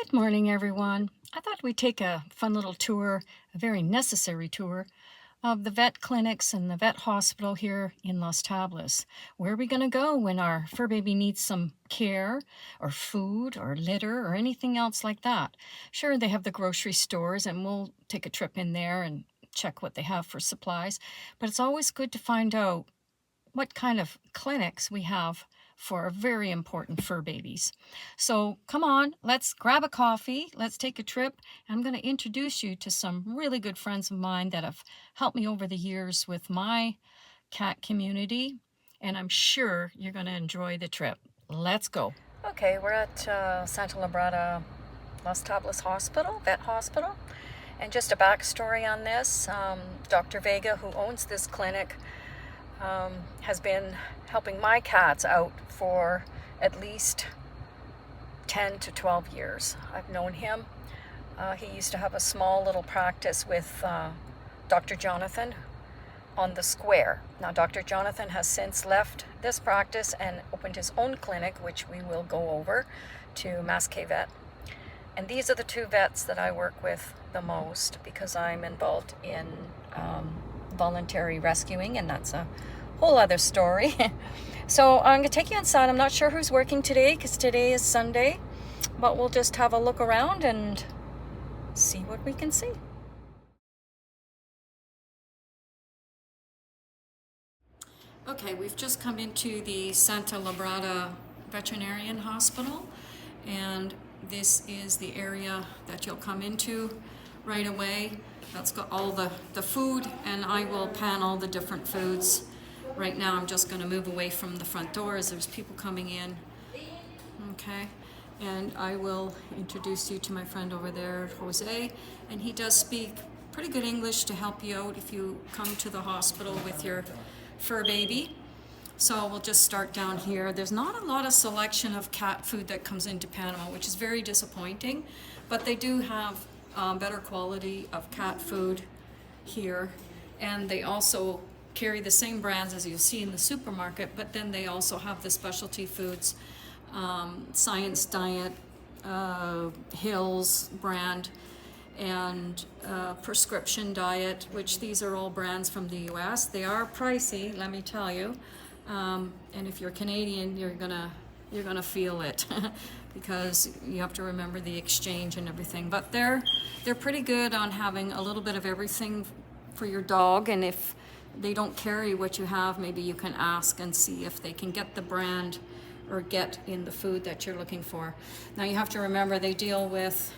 Good morning, everyone. I thought we'd take a fun little tour, a very necessary tour, of the vet clinics and the vet hospital here in Las Tablas. Where are we going to go when our fur baby needs some care or food or litter or anything else like that? Sure, they have the grocery stores and we'll take a trip in there and check what they have for supplies, but it's always good to find out what kind of clinics we have for very important fur babies. So come on, let's grab a coffee, let's take a trip. I'm going to introduce you to some really good friends of mine that have helped me over the years with my cat community, and I'm sure you're going to enjoy the trip. Let's go. Okay, we're at Santa Labrador Las Tablas Hospital, Vet Hospital. And just a backstory on this, Dr. Vega, who owns this clinic, has been helping my cats out for at least 10 to 12 years. I've known him. He used to have a small little practice with Dr. Jonathan on the square. Now, Dr. Jonathan has since left this practice and opened his own clinic, which we will go over, to Masque Vet. And these are the two vets that I work with the most because I'm involved in voluntary rescuing, and that's a whole other story. So I'm going to take you inside. I'm not sure who's working today because today is Sunday, but we'll just have a look around and see what we can see. Okay, we've just come into the Santa Labrador Veterinarian Hospital, and this is the area that you'll come into right away. That's got all the food, and I will pan all the different foods. Right now I'm just going to move away from the front door as there's people coming in. Okay, and I will introduce you to my friend over there, Jose, and he does speak pretty good English to help you out if you come to the hospital with your fur baby. So we'll just start down here. There's not a lot of selection of cat food that comes into Panama, which is very disappointing, but they do have better quality of cat food here, and they also carry the same brands as you'll see in the supermarket, but then they also have the specialty foods, Science Diet, Hills brand, and Prescription Diet, which these are all brands from the US. They are pricey, let me tell you, and if you're Canadian, you're gonna feel it because you have to remember the exchange and everything. But they're pretty good on having a little bit of everything for your dog, and if they don't carry what you have, maybe you can ask and see if they can get the brand or get in the food that you're looking for. Now you have to remember they deal with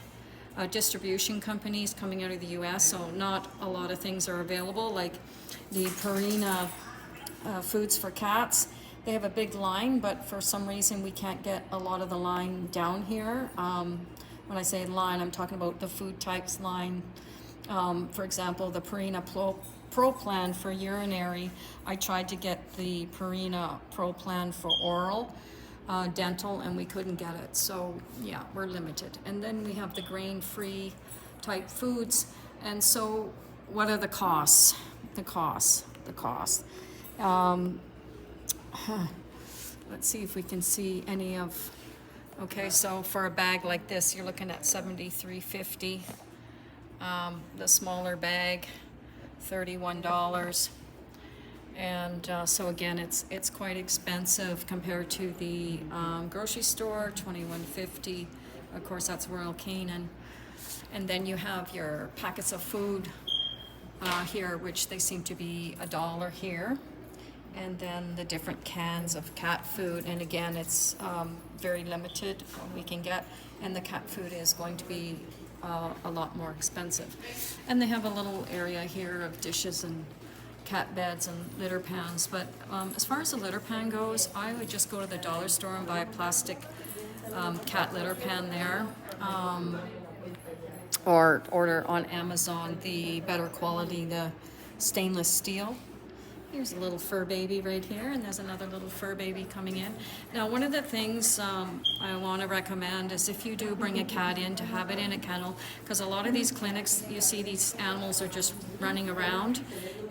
distribution companies coming out of the US, so not a lot of things are available, like the Purina foods for cats. They have a big line, but for some reason we can't get a lot of the line down here. When I say line, I'm talking about the food types line. For example, the Purina Pro Plan for urinary. I tried to get the Purina Pro Plan for oral, dental, and we couldn't get it. So yeah, we're limited. And then we have the grain-free type foods. And so what are the costs? The costs. Let's see if we can see any of. Okay, so for a bag like this, you're looking at $73.50. The smaller bag, $31. And so again, it's quite expensive compared to the grocery store, $21.50. Of course, that's Royal Canin. And then you have your packets of food here, which they seem to be $1 here. And then the different cans of cat food, and again, it's very limited what we can get, and the cat food is going to be a lot more expensive. And they have a little area here of dishes and cat beds and litter pans, but as far as the litter pan goes, I would just go to the dollar store and buy a plastic cat litter pan there, or order on Amazon the better quality, the stainless steel. Here's a little fur baby right here, and there's another little fur baby coming in. Now, one of the things I want to recommend is if you do bring a cat in, to have it in a kennel, because a lot of these clinics, you see these animals are just running around,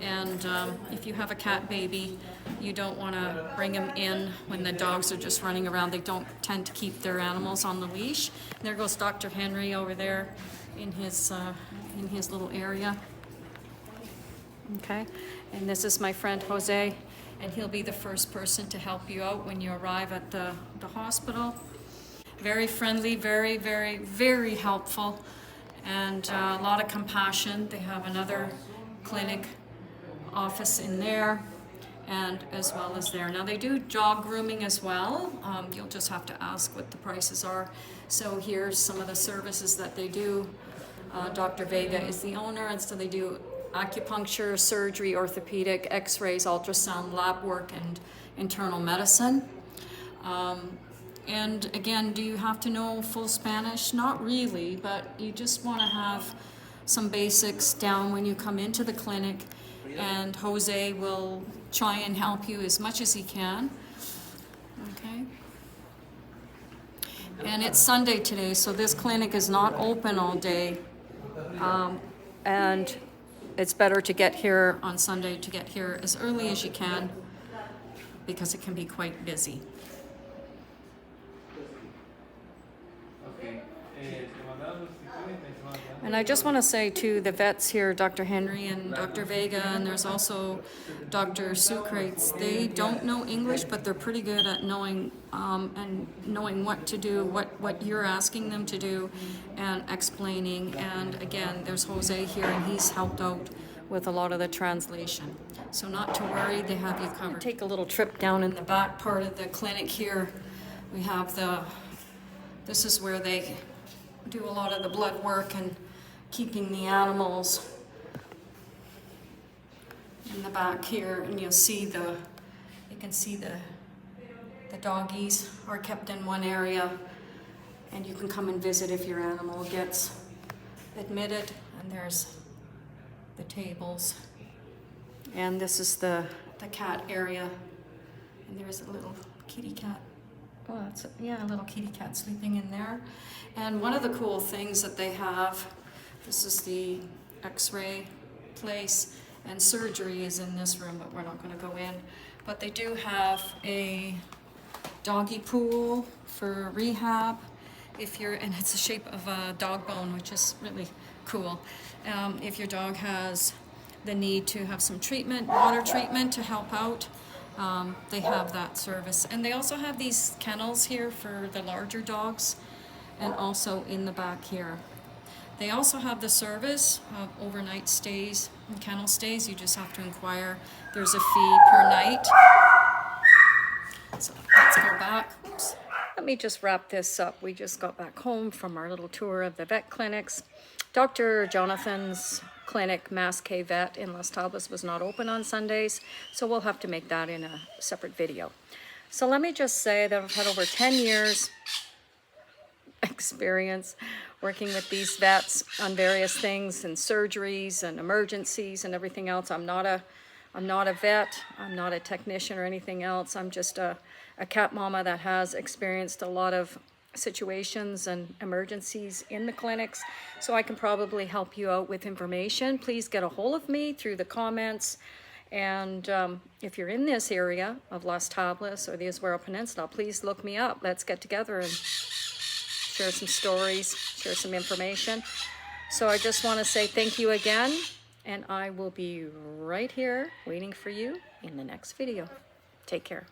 and if you have a cat baby, you don't want to bring them in when the dogs are just running around. They don't tend to keep their animals on the leash. There goes Dr. Henry over there in his little area. Okay, and this is my friend Jose, and he'll be the first person to help you out when you arrive at the hospital. Very friendly, very, very, very helpful, and a lot of compassion. They have another clinic office in there, and as well as there. Now they do dog grooming as well. You'll just have to ask what the prices are. So here's some of the services that they do. Dr. Vega is the owner, and so they do acupuncture, surgery, orthopedic, x-rays, ultrasound, lab work, and internal medicine. And again, do you have to know full Spanish? Not really, but you just want to have some basics down when you come into the clinic, and Jose will try and help you as much as he can. Okay. And it's Sunday today, so this clinic is not open all day. And it's better to get here on Sunday, to get here as early as you can, because it can be quite busy. And I just want to say to the vets here, Dr. Henry and Dr. Vega, and there's also Dr. Sucrates, they don't know English, but they're pretty good at knowing and knowing what to do, what you're asking them to do, and explaining. And again, there's Jose here, and he's helped out with a lot of the translation. So not to worry, they have you covered. Take a little trip down in the back part of the clinic here. We have this is where they do a lot of the blood work and keeping the animals in the back here, and you can see the doggies are kept in one area, and you can come and visit if your animal gets admitted. And there's the tables, and this is the cat area, and there's a little kitty cat. Oh, that's a little kitty cat sleeping in there. And one of the cool things that they have, this is the x-ray place, and surgery is in this room, but we're not going to go in. But they do have a doggy pool for rehab, and it's the shape of a dog bone, which is really cool. If your dog has the need to have some treatment, water treatment to help out, they have that service. And they also have these kennels here for the larger dogs, and also in the back here. They also have the service of overnight stays and kennel stays. You just have to inquire. There's a fee per night. So let's go back. Oops. Let me just wrap this up. We just got back home from our little tour of the vet clinics. Dr. Jonathan's clinic, Mass K Vet in Las Tablas, was not open on Sundays, so we'll have to make that in a separate video. So let me just say that I've had over 10 years experience working with these vets on various things and surgeries and emergencies and everything else. I'm not a vet, I'm not a technician or anything else. I'm just a cat mama that has experienced a lot of situations and emergencies in the clinics, so I can probably help you out with information. Please get a hold of me through the comments, and if you're in this area of Las Tablas or the Azuero Peninsula, please look me up. Let's get together and share some stories, share some information. So I just want to say thank you again, and I will be right here waiting for you in the next video. Take care.